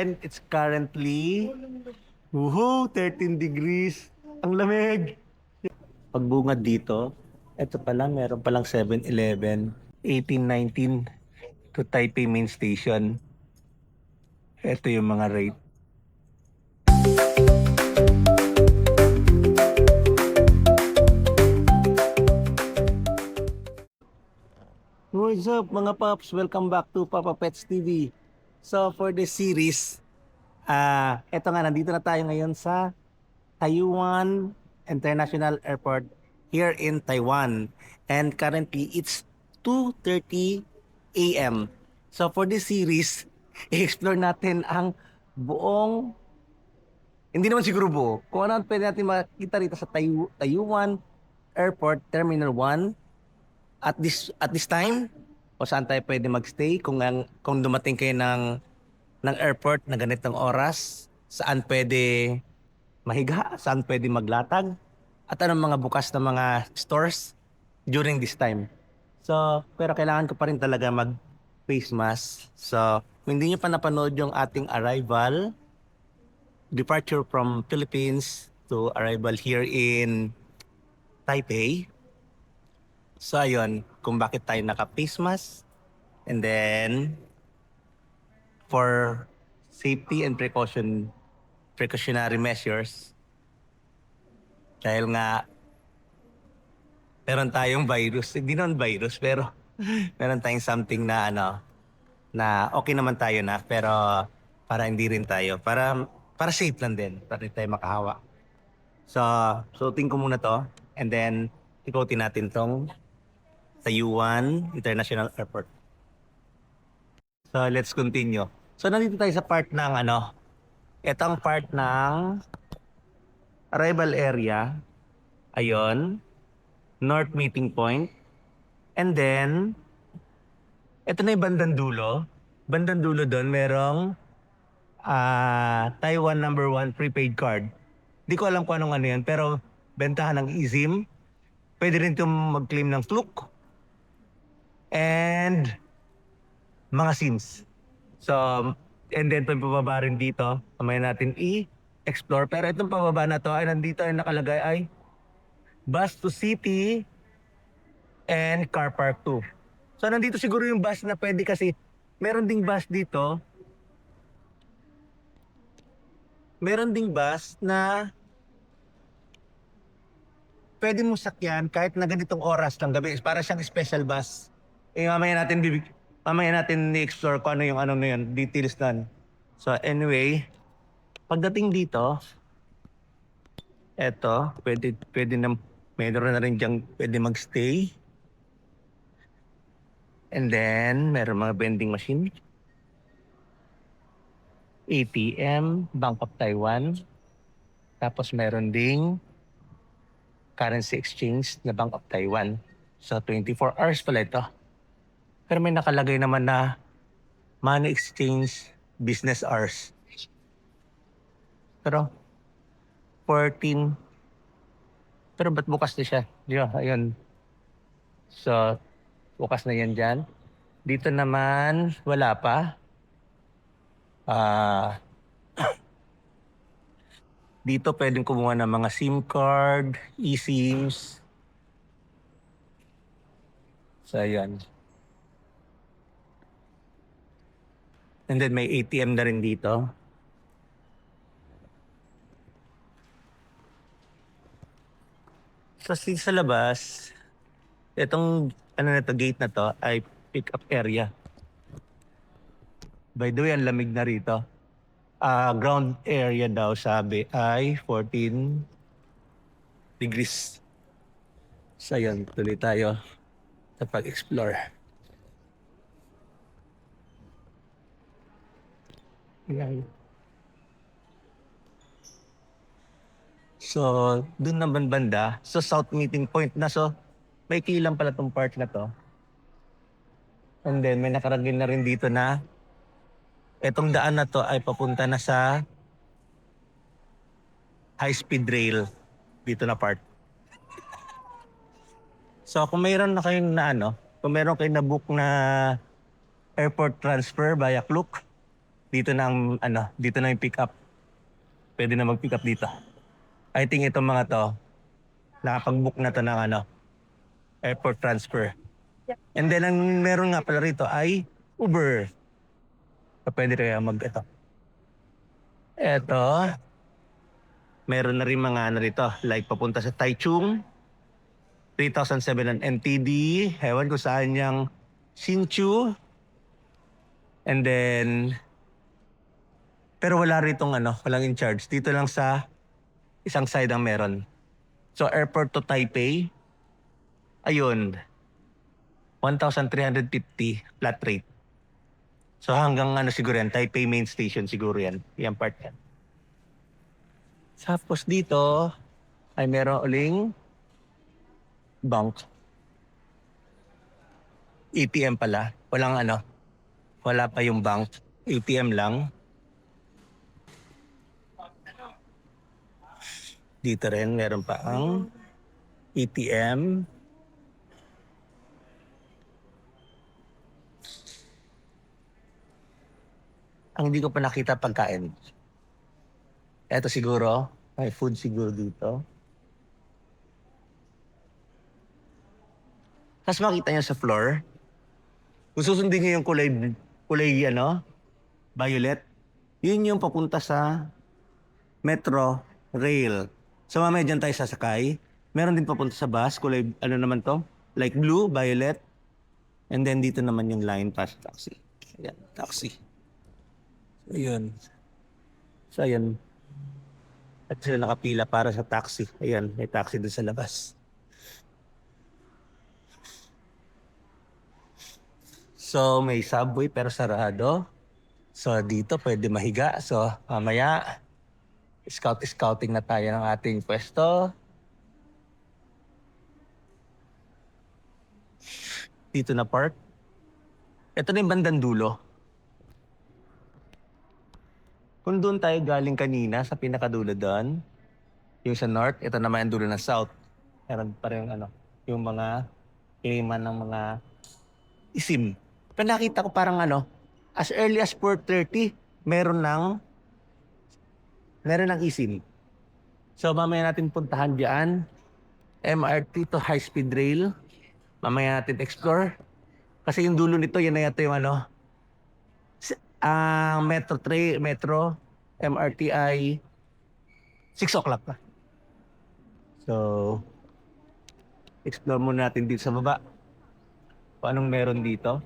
and it's currently 13 degrees. Ang lamig. Pagbungad dito, eto pala, meron palang 7-Eleven, 1819 to Taipei Main Station. Ito yung mga rate. What's up mga paps? Welcome back to Papa Pets TV. So for this series, eto nga, nandito na tayo ngayon sa Taiyuan International Airport here in Taiwan. And currently, it's 2:30 a.m. So for this series, i-explore natin ang buong, hindi naman siguro buo, kung ano ang pwede natin makita rito sa Taiyuan Airport Terminal 1 at this time, o saan tayo pwede magstay kung dumating kayo ng airport na ganitong oras, saan pwede mahiga, saan pwede maglatag, at anong mga bukas na mga stores during this time. So, pero kailangan ko pa rin talaga mag face mask. So, kung hindi nyo pa napanood yung ating arrival, departure from Philippines to arrival here in Taipei. So, ayun, kung bakit tayo naka-face mask. And then, for safety and precautionary measures, dahil nga, meron tayong virus. Hindi naman virus, pero meron tayong something na na okay naman tayo na, pero para hindi rin tayo. Para safe lang din, para hindi tayo makahawa. So, suotin ko muna to. And then, ikotin natin tong Taiyuan International Airport. So, let's continue. So, nandito tayo sa part ng etong part ng arrival area. Ayon, North Meeting Point. And then, ito na yung bandang dulo. Bandang dulo doon, merong Taiwan number 1 prepaid card. Di ko alam kung anong ano yan, pero bentahan ng eSIM. Pwede rin itong mag-claim ng Klook. And mga SIMs. So, and then itong pababa rin dito. Kamay natin i-explore. Pero itong pababa na to ay nandito ay nakalagay ay bus to city and car park 2. So, nandito siguro yung bus na pwede kasi meron ding bus dito. Meron ding bus na pwede mo sakyan kahit na ganitong oras ng gabi. Para siyang special bus. Mamaya natin i-explore kung ano yung na yun, details nun. So anyway, pagdating dito, eto, pwede na, meron na rin diyang pwede magstay. And then, meron mga vending machine. ATM, Bank of Taiwan. Tapos meron ding currency exchange na Bank of Taiwan. So 24 hours pala ito. Pero may nakalagay naman na money exchange business hours. Pero 14. Pero ba't bukas na siya? Yeah, ayun. So, bukas na yan dyan. Dito naman, wala pa. Dito pwedeng kumuha ng mga SIM card, eSIMs. So, ayan. And then may ATM na rin dito. So, sa labas, itong gate na to ay pick-up area. By the way, ang lamig na rito. Ground area daw sabi ay 14 degrees. So, yun, tuloy tayo sa pag-explore. Ayan. So, dun naman banda, so South Meeting Point na. So, may kilang pala tong part na to. And then, may nakaragin na rin dito na etong daan na to ay papunta na sa high-speed rail dito na part. So, kung mayroon na kayong kung mayroon kayong na-book na airport transfer via Klook, Dito na ang, dito na yung pick up. Pwede na mag-pick up dito. I think itong mga to, nakapag-book na to ng airport transfer. And then ang meron nga pala rito ay Uber. So, pwede kaya ito. Ito, meron na rin mga rito, like papunta sa Taichung, 3,700 NTD, hewan ko saan yung Hsinchu, and then, pero wala ritong walang in charge. Dito lang sa isang side ang meron. So airport to Taipei, ayun, 1,350 flat rate. So hanggang siguro yan, Taipei main station siguro yan. Yan part yan. Tapos dito ay meron uling bank. ATM pala. Walang wala pa yung bank. ATM lang. Dito rin meron pa ang ATM. Ang hindi ko pa nakita pagkain. Eto siguro, may food siguro dito. Tapos makita niyo sa floor, kung susundin niyo yung kulay violet, yun yung papunta sa Metro Rail. So mamaya dyan tayo sasakay. Meron din papunta sa bus, kulay naman to? Like blue, violet. And then dito naman yung line past taxi. Ayan, taxi. So yun. So ayan. At sila nakapila para sa taxi. Ayan, may taxi doon sa labas. So may subway pero sarado. So dito pwede mahiga. So mamaya scouting na tayo ng ating pwesto. Dito na park. Ito na yung bandang dulo. Kung doon tayo galing kanina sa pinakadulo doon, yung sa north, ito naman yung dulo ng south. Meron pa rin yung mga klima ng mga isim. Pero nakita ko parang as early as 4:30, meron ng isim. So mamaya natin puntahan diyan. MRT to high speed rail. Mamaya natin explore. Kasi yung dulo nito, yan na yata yung Metro MRT ay 6 o'clock na. So, explore muna natin dito sa baba. Kung anong meron dito.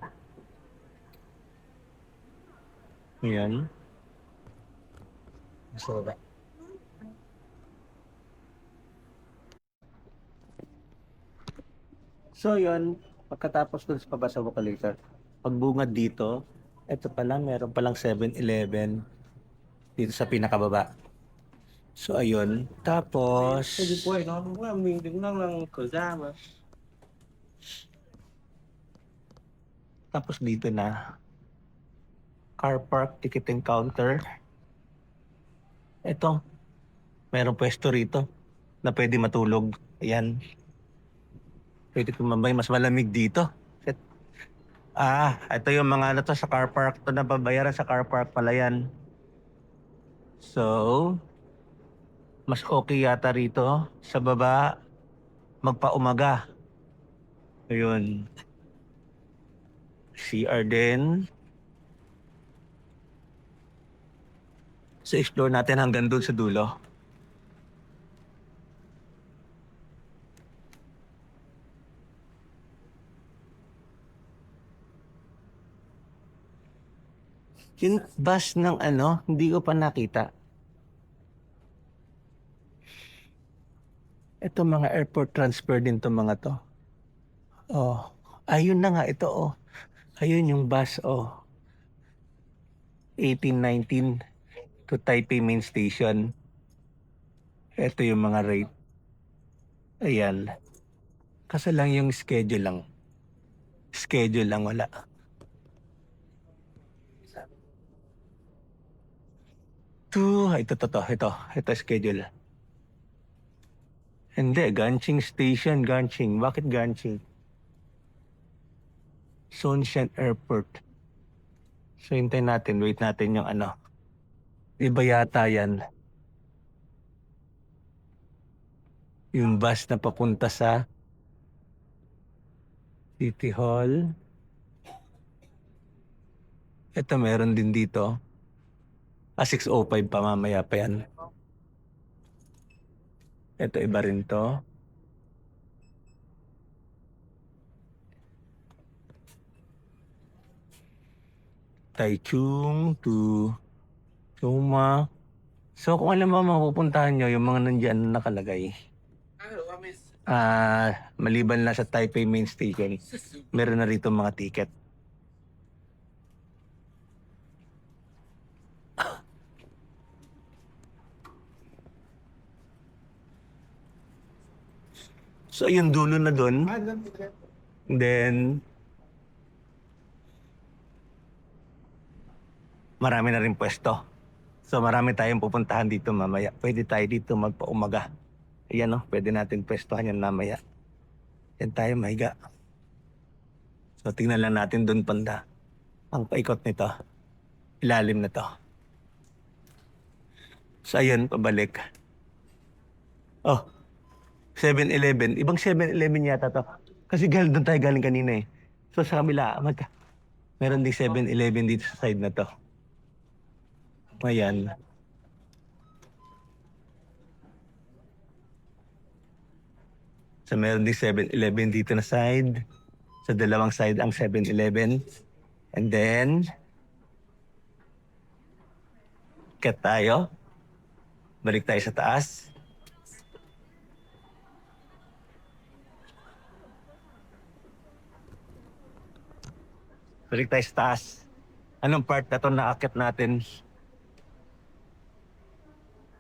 Ayan. Sa baba. So yun, pagkatapos dun sa pabasa vocalizer, pagbungad dito, eto pala, meron palang 7-Eleven dito sa pinakababa. So ayun, tapos Cái quay nó quá mình đứng nó là cửa ra mà. tapos dito na car park ticketing counter. Eto, meron pwesto rito na pwede matulog. Ayan. Pwede tumambay, mas malamig dito. Ito yung mga to sa car park. Ito na babayaran sa car park pala yan. So, mas okay yata rito sa baba magpaumaga. Ayun. CR din. So, explore natin hanggang doon sa dulo. Yung bus ng hindi ko pa nakita. Ito mga airport transfer din to mga to. Oh, ayun na nga ito Ayun yung bus 1819 to Taipei Main Station. Ito yung mga rate. Ayan. Kasi lang yung schedule lang. Schedule lang wala. Ito schedule. Hindi, Ganching Station, Ganching. Bakit Ganching? Songshan Airport. So hintayin natin, wait natin yung ano. Iba yata yan. Yung bus na papunta sa City Hall. Ito meron din dito. 6:05 pa mamaya pa yan. Ito iba rin to. Taichung to Chuma. So kung alam mo mapupuntahan nyo, yung mga nandyan na nakalagay. Maliban na sa Taipei Main Station, meron na rito mga ticket. So yung dulo na dun. Then, marami na rin pwesto. So marami tayong pupuntahan dito mamaya. Pwede tayo dito magpaumaga. Ayan pwede natin pwestohan yan mamaya. Yan tayo mahiga. So tingnan lang natin dun banda. Ang paikot nito. Ilalim na to. So ayun, pabalik. 7-Eleven. Ibang 7-Eleven yata to. Kasi doon tayo galing kanina eh. So sa kabila, meron ding 7-Eleven dito sa side na to. Ayan. So meron ding 7-Eleven dito na side. Sa dalawang side ang 7-Eleven. And then, ket tayo. Balik tayo sa taas. Balik tayo sa taas. Anong part na to naakit natin?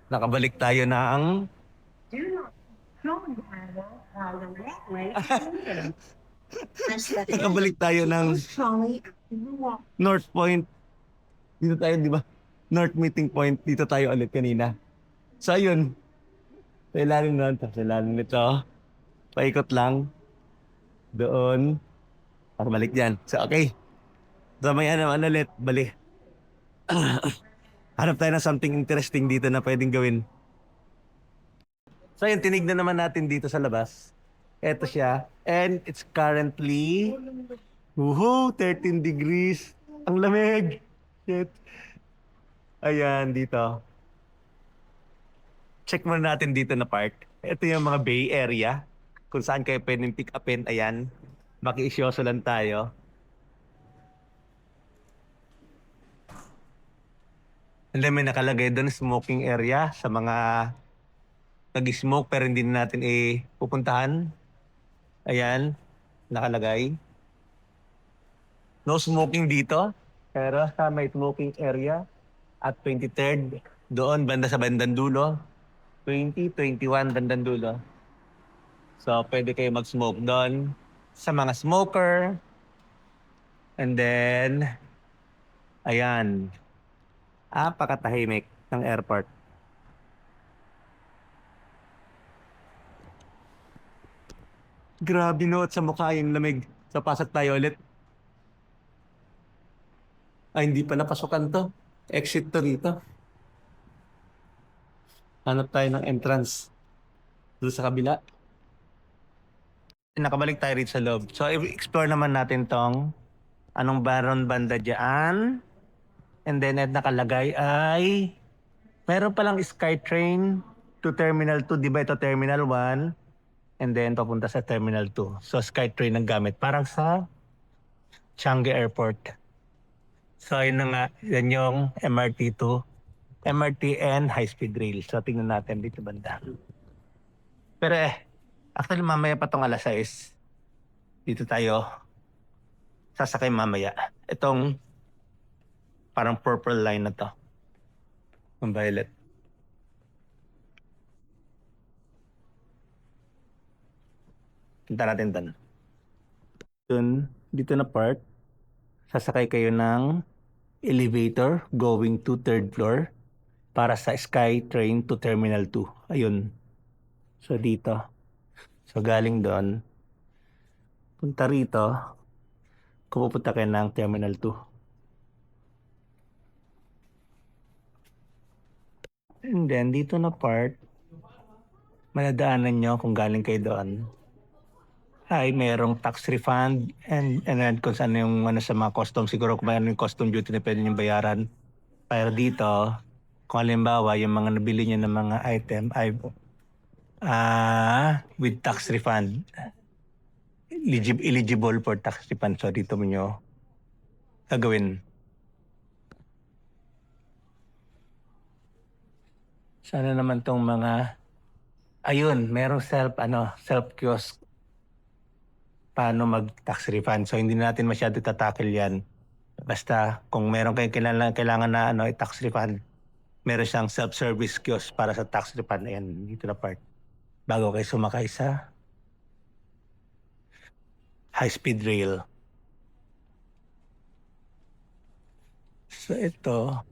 Nakabalik tayo ng... Nakabalik tayo ng North Point. Dito tayo, di ba? North Meeting Point. Dito tayo ulit kanina. So, ayun. Sa ilalim nun. Sa ilalim nito. Paikot lang. Doon. Balik dyan. So, okay. So, may ano ulit. Balik. Hanap tayo ng something interesting dito na pwedeng gawin. So, yun. Tinignan naman natin dito sa labas. Ito siya. And it's currently... 13 degrees. Ang lamig. Shit. Ayan, dito. Check muna natin dito na part. Ito yung mga bay area. Kung saan kayo pwedeng pick upin. Ayan. Makiisyoso lang tayo. And then may nakalagay doon smoking area sa mga nag-smoke pero hindi natin pupuntahan. Ayan. Nakalagay. No smoking dito. Pero sa may smoking area at 23rd. Doon banda sa bandang dulo. 20, 21 bandang dulo. So, pwede kayo mag-smoke doon sa mga smoker. And then, ayan. Pakatahimik ng airport. Grabe no, at sa mukha yung lamig. So, pasok tayo ulit. Hindi pa napasukan to. Exit to rito. Hanap tayo ng entrance. Doon sa kabila. Nakabalik tayo rito sa loob. So, i-explore naman natin tong anong baron banda dyan. And then, at nakalagay ay meron palang SkyTrain to Terminal 2. Di ba ito Terminal 1? And then, papunta sa Terminal 2. So, SkyTrain ang gamit. Parang sa Changi Airport. So, yun na nga. Yan yung MRT2. MRT and high-speed rail. So, tingnan natin dito banda. Pero actually mamaya pa tong 6:00. Dito tayo sasakay mamaya. Itong parang purple line na to. Ang violet. Punta natin doon. Dito na part. Sasakay kayo ng elevator going to 3rd floor para sa SkyTrain to Terminal 2. Ayun. So dito. So galing doon. Punta rito. Kung pupunta kayo ng Terminal 2. And then, dito na part, madadaanan nyo kung galing kayo doon, ay merong tax refund and then kung saan yung ano sa mga custom, siguro kung mayroon yung custom duty na pwede nyo bayaran. Pero dito, kung halimbawa yung mga nabili nyo ng mga item ay with tax refund, eligible for tax refund. So dito mo nyo gagawin. Sana naman tong mga, ayun, merong self kiosk paano mag tax refund. So hindi natin masyado tatakil yan. Basta kung meron kayong kailangan na tax refund, meron siyang self-service kiosk para sa tax refund. Ayan, dito na part. Bago kayo sumakay sa high-speed rail. So ito,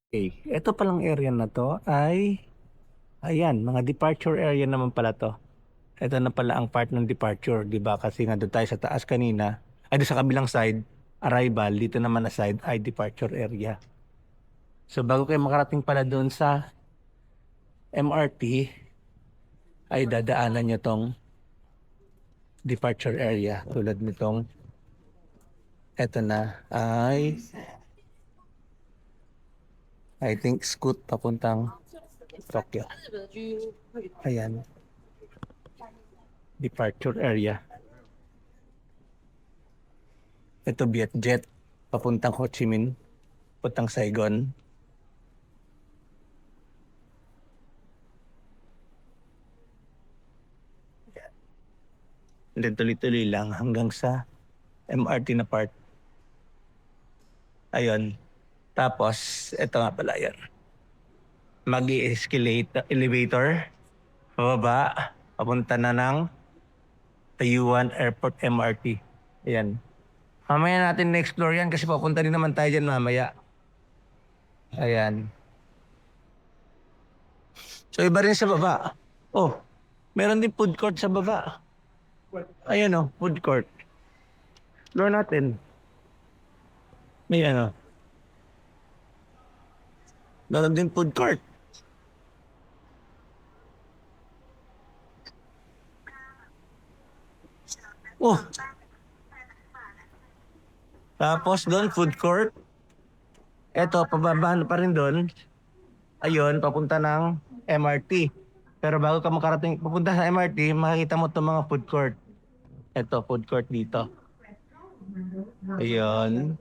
Okay, ito palang area na to ay, ayan, mga departure area naman pala to. Ito na pala ang part ng departure, di ba? Kasi nga doon tayo sa taas kanina, ay doon sa kabilang side, arrival, dito naman na side ay departure area. So bago kayo makarating pala doon sa MRT, ay dadaanan nyo tong departure area. Tulad nitong, eto na, ay, I think Scoot papuntang Tokyo. Ayan, departure area. Ito Vietjet papuntang Ho Chi Minh, papuntang Saigon. And then tuloy-tuloy lang hanggang sa MRT na part. Ayun. Tapos, ito nga pala yan. Mag-i-escalate elevator. Pababa. Papunta na ng Taiyuan Airport MRT. Ayan. Mamaya natin na-explore yan kasi papunta din naman tayo dyan mamaya. Ayan. So iba rin sa baba. Oh, meron din food court sa baba. Ayan o, food court. Explore natin. May ano. Meron din food court. Oh. Tapos doon, food court. Eto, pababa pa rin doon. Ayun, papunta ng MRT. Pero bago ka makarating, papunta sa MRT, makikita mo itong mga food court. Eto, food court dito. Ayun.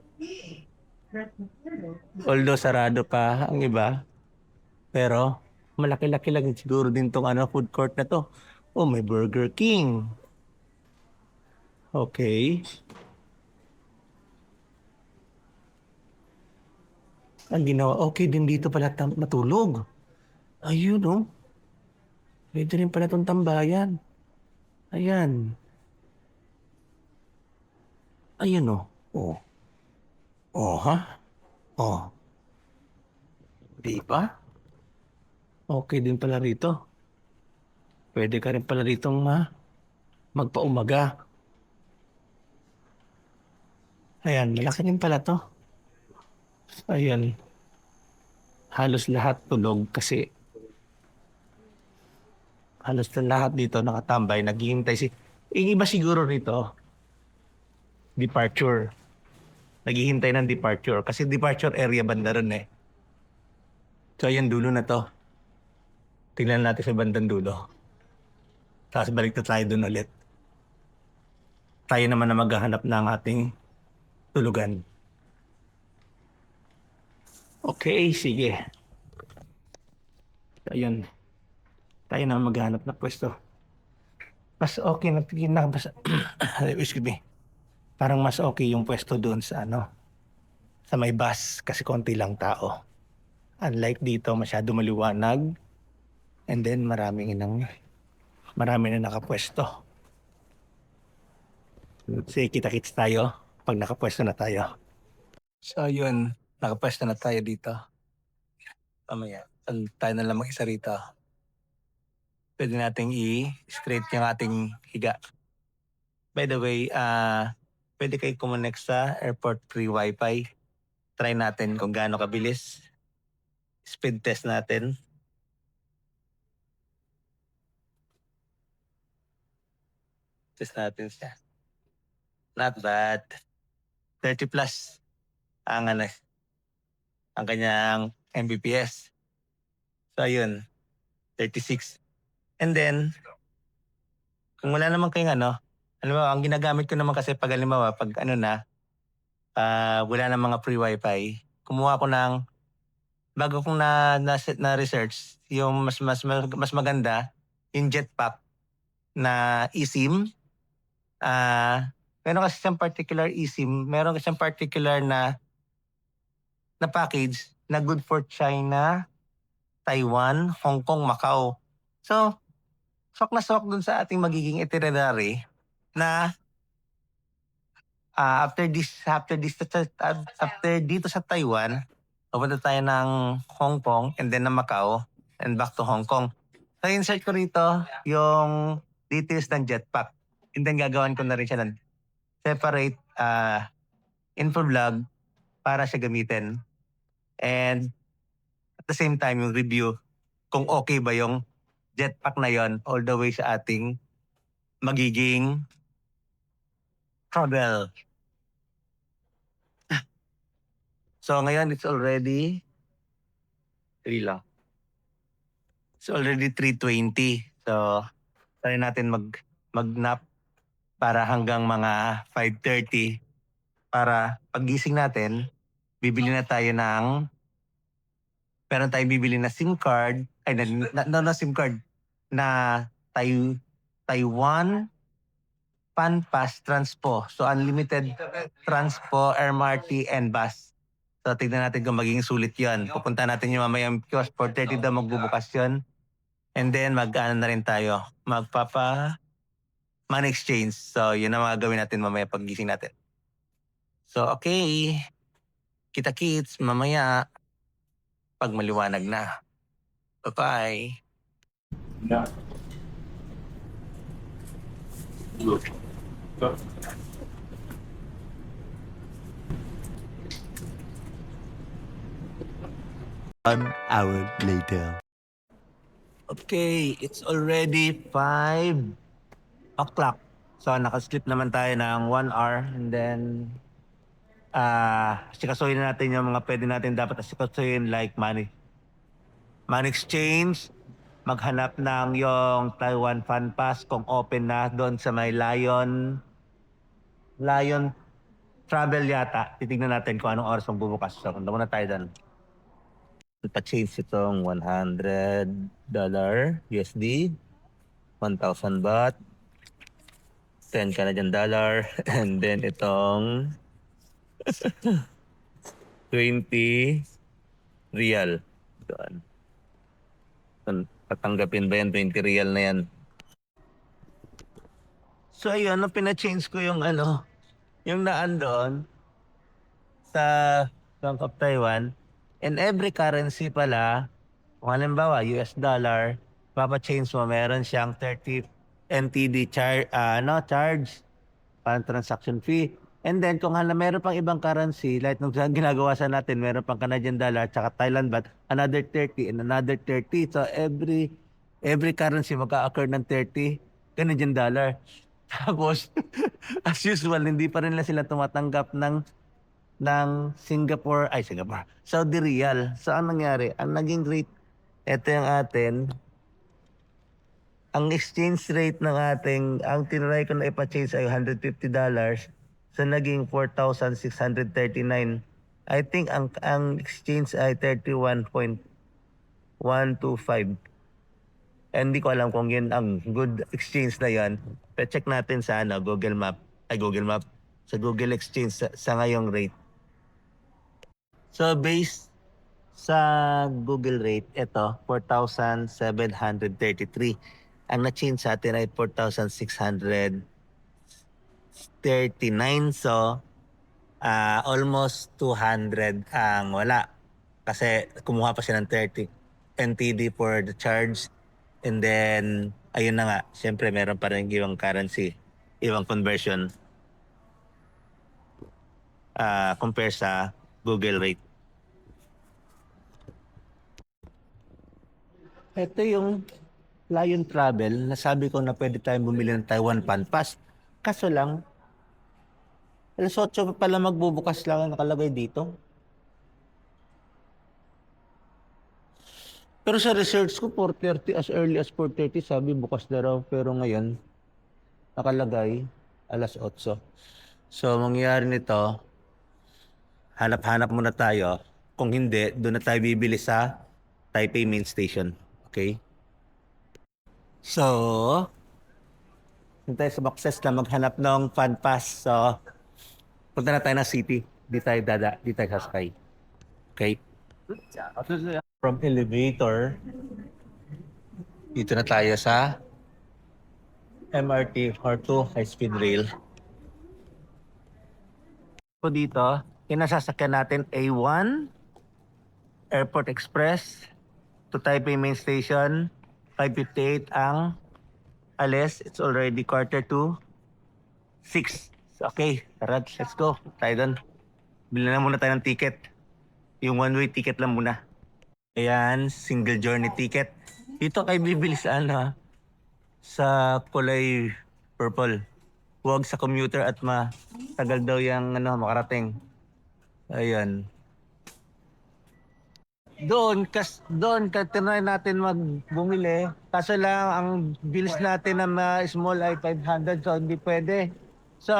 Although sarado pa ang iba. Pero malaki-laki lang siguro din tong food court na to. Oh, may Burger King. Okay. Ang ginawa, okay din dito pala matulog. Ayun, oh. Pwede rin pala itong tambayan. Ayan. Ayun, oh. Oh. Oh, ha? Oh. Di ba? Okay din pala rito. Pwede ka rin pala ritong magpaumaga. Ayan, malaki din pala to. Ayan. Halos lahat tulog kasi halos lahat dito nakatambay, naghihintay yung iba siguro rito, departure. Naghihintay ng departure kasi departure area banda ron eh. So ayan, dulo na to. Tingnan natin sa bandang dulo. Tapos balik na tayo dun ulit. Tayo naman na maghahanap ng ating tulugan. Okay, sige. Ayun. Tayo na maghahanap ng pwesto. Mas okay na mas, excuse me. Parang mas okay yung pwesto doon sa sa may bus kasi konti lang tao. Unlike dito, masyado maliwanag. And then marami na nakapwesto. Sige, kita-kits tayo pag nakapwesto na tayo. So yun, nakapwesto na tayo dito. Mamaya, tayo na lang mag-isa rito. Pwede nating i-straight yung ating higa. By the way, pwede kayo kumonect sa airport free wifi. Try natin kung gaano kabilis. Speed test natin. Test natin siya. Not bad. 30 plus ang ang kanyang Mbps. So ayun, 36. And then, kung wala naman kayong ang ginagamit ko naman kasi pag halimbawa, pag wala na mga free wifi, kumuha ko ng, bago kong na research, yung mas maganda, yung Jetpack na eSIM. Meron kasi siyang particular eSIM, meron kasi siyang particular na package na good for China, Taiwan, Hong Kong, Macau. So, sok na sok dun sa ating magiging itinerary na after dito sa Taiwan, pupunta tayo ng Hong Kong and then ng Macau and back to Hong Kong. So, insert ko rito yung details ng Jetpack. And then gagawan ko na rin siya ng separate info vlog para siya gamitin. And at the same time, yung review kung okay ba yung Jetpack na yon all the way sa ating magiging travel. So ngayon it's already 3 lang. It's already 3:20. So try natin mag-nap para hanggang mga 5:30 para paggising natin, bibili na tayo ng meron tayong bibili na SIM card, no SIM card na Taiwan Pan-Pass Transpo. So unlimited Transpo, MRT and bus. So tignan natin kung magiging sulit yun. Pupunta natin yung mamayang kiosk, 4:30 daw magbubukas yun. And then mag-ano na rin tayo, money exchange. So yun ang mga gawin natin mamaya paggising natin. So okay, kita-kits mamaya pag maliwanag na. Bye-bye. Yeah. Good. Good. 1 hour later. Okay, it's already 5 o'clock. So nakaslip naman tayo ng 1 hour and then asikasuhin na natin yung mga pwede natin dapat asikasuhin like money exchange, maghanap ng yung Taiwan Fan Pass kung open na doon sa may Lion Travel yata. Titignan natin kung anong oras magbubukas. So punta muna tayo doon. Pa-change itong $100 USD, 1,000 baht, 10 Canadian dollar, and then itong 20 real. Doon. Tatanggapin ba yan? 20 real na yan. So ayun, pina-change ko yung yung naan doon sa Bank of Taiwan. And every currency pala, kung halimbawa US dollar, papa-change mo, meron siyang 30 NTD charge, parang transaction fee. And then kung meron pang ibang currency, like nung ginagawa sa natin, meron pang Canadian dollar tsaka Thailand baht, another 30 and another 30. So every currency magka-occur ng 30 Canadian dollar. Tapos, as usual, hindi pa rin sila tumatanggap ng Saudi Riyal. So, ang nangyari? Ang naging rate, ito yung atin, ang exchange rate ng ang tinry ko na ipa-change ay $150. So, naging 4,639. I think ang exchange ay 31.125. Hindi ko alam kung yun ang good exchange na yan. Pero check natin sa Google Map. Sa Google Exchange sa ngayong rate. So based sa Google rate, ito 4,733. Ang na-change sa atin ay 4,639. So almost 200 ang wala. Kasi kumuha pa siya ng 30 NTD for the charge. And then, ayun na nga, siyempre meron pa rin ibang currency. ibang conversion compare sa Google rate. Ito yung Lion Travel. Nasabi ko na pwede tayong bumili ng Taiwan Fan Pass. Kaso lang, alas 8 pa pala magbubukas lang ang nakalagay dito. Pero sa research ko, 4:30, as early as 4:30, sabi bukas na raw. Pero ngayon, nakalagay alas 8. So, mangyayari nito, hanap-hanap muna tayo. Kung hindi, doon na tayo bibili sa Taipei Main Station. Okay? So, doon tayo sa Boxes na maghanap ng Fan Pass. So, punta na tayo ng city. Di tayo sasakay. Okay? From elevator, dito na tayo sa MRT or to high-speed rail. So dito, kinasasakyan natin A1, Airport Express, to Taipei Main Station, 5:58 ang alis. It's already 5:45. Okay, tara, let's go. Tayo doon. Bili na muna tayo ng ticket. Yung one-way ticket lang muna. Ayan, single journey ticket. Dito kayo bibili sa sa kulay purple. Huwag sa commuter at matagal daw yung makarating. Ayan. Doon tinry natin bumili. Kaso lang ang bilis natin na small ay 500, so hindi pwede. So,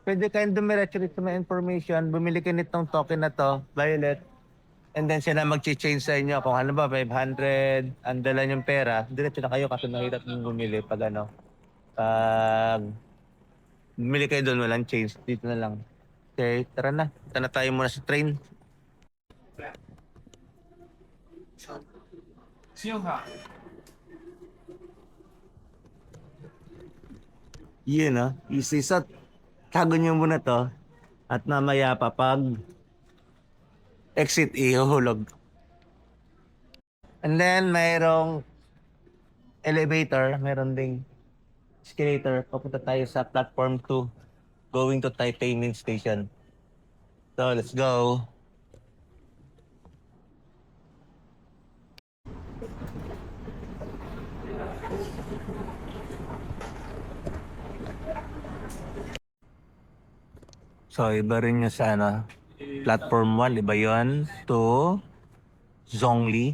pwede kayong dumiretso rito may information, bumili kayo nitong token na to, Violet. And then sila mag-change sa inyo kung ano ba 500, ang dala yung pera, diretso na kayo kasi mahirap yung bumili pag pag bumili kayo doon walang change, dito na lang. Okay, tara na. Punta na tayo muna sa train. Yun easy. So, tago nyo muna to at mamaya pa pag exit ihuhulog. And then mayroong elevator, mayroon ding escalator. Papunta tayo sa platform 2 going to Taipei Main Station. So, let's go. So, iba rin yung sa platform 1, iba yun to Zhongli.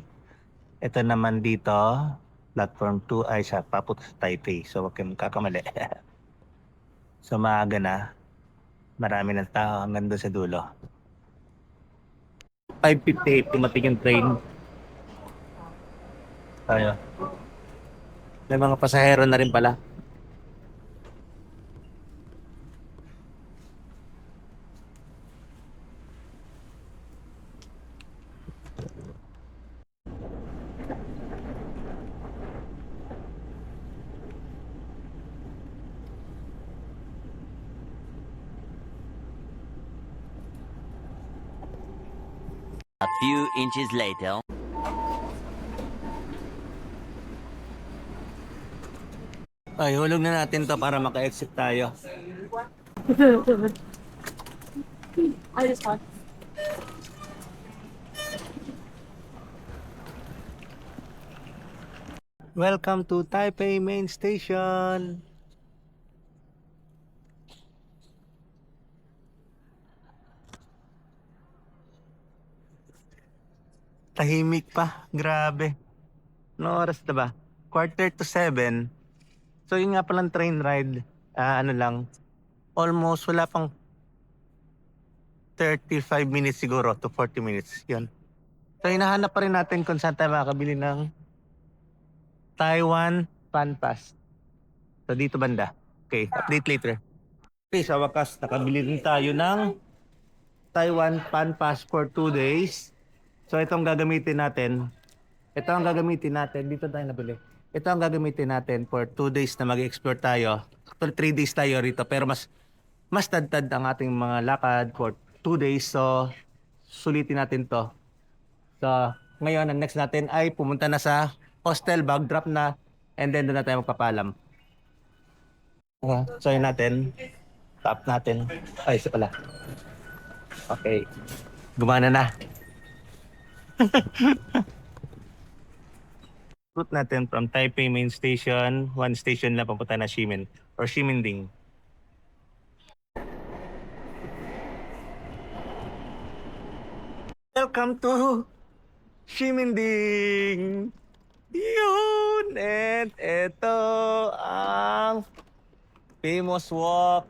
Ito naman dito, platform 2 ay sa papunta sa Taipei. So, huwag kayong kakamali. So, maaga na. Marami ng tao hanggang doon sa dulo. 5:58, tumating yung train. Tayo. May mga pasahero na rin pala. A few inches later. Ay, hulog na natin to para maka-exit tayo. I just want. Welcome to Taipei Main Station. Tahimik pa, grabe. No oras na ba? 6:45. So yun nga palang train ride, almost wala pang 35 minutes siguro to 40 minutes. Yun. So hinahanap pa rin natin kung saan tayo makakabili ng Taiwan Fan Pass. So dito banda. Okay, update later. Okay, sa wakas, nakabili rin tayo ng Taiwan Fan Pass for 2 days. So itong gagamitin natin. Ito ang gagamitin natin. Dito tayo nabili. Ito ang gagamitin natin for 2 days na mag-explore tayo. Actually, 3 days tayo rito. Pero mas tad-tad ang ating mga lakad for 2 days. So, sulitin natin to. So, ngayon, ang next natin ay pumunta na sa hostel, bag drop na. And then doon na tayo magpapalam. Try natin. Tap natin. Ay, isa pala. Okay. Gumana na. Route natin from Taipei Main Station, one station lang papunta na Ximen or Ximending. Welcome to Ximending! Yun! And ito ang famous walk.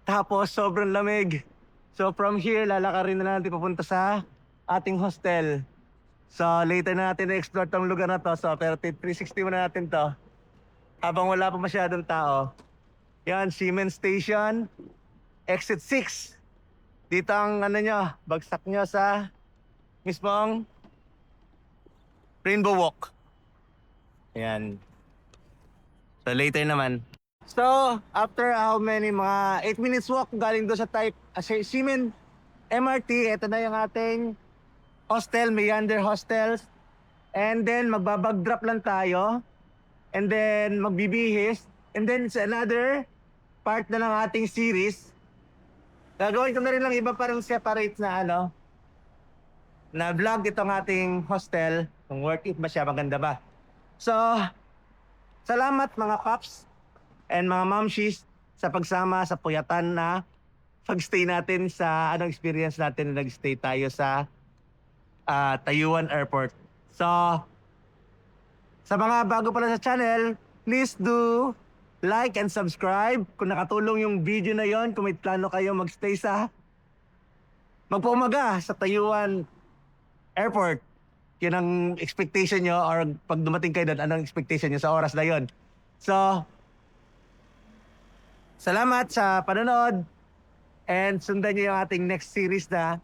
Tapos sobrang lamig. So from here, lalakarin na natin papunta sa ating hostel. So later na natin na-explore tong lugar na to. So pero 360 muna natin to. Habang wala pa masyadong tao. Yan, Ximen Station. Exit 6. Dito ang ano nyo, bagsak nyo sa mismong Rainbow Walk. Ayan. So later naman. So, after how many, mga 8 minutes walk galing doon sa Ximen MRT, ito na yung ating hostel, Meander Hostels. And then, magbabag drop lang tayo. And then, magbibihis. And then, sa another part na ng ating series, gagawin ko na rin lang iba parang separate na na vlog itong ating hostel. Kung worth it ba siya, maganda ba. So, salamat mga paps and mga mamshis sa pagsama sa puyatan na pag-stay natin sa experience natin na nag-stay tayo sa Taiyuan Airport. So, sa mga bago pala sa channel, please do like and subscribe. Kung nakatulong yung video na yon, kung may plano kayo magstay sa magpaumaga sa Taiyuan Airport, yun ang expectation nyo, or pag dumating kayo doon, anong expectation nyo sa oras na yon. So, salamat sa panonood and sundan nyo yung ating next series na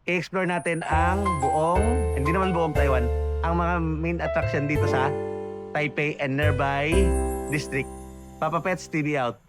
i-explore natin ang buong, hindi naman buong Taiwan, ang mga main attraction dito sa Taipei and nearby district. Papa Pets TV out.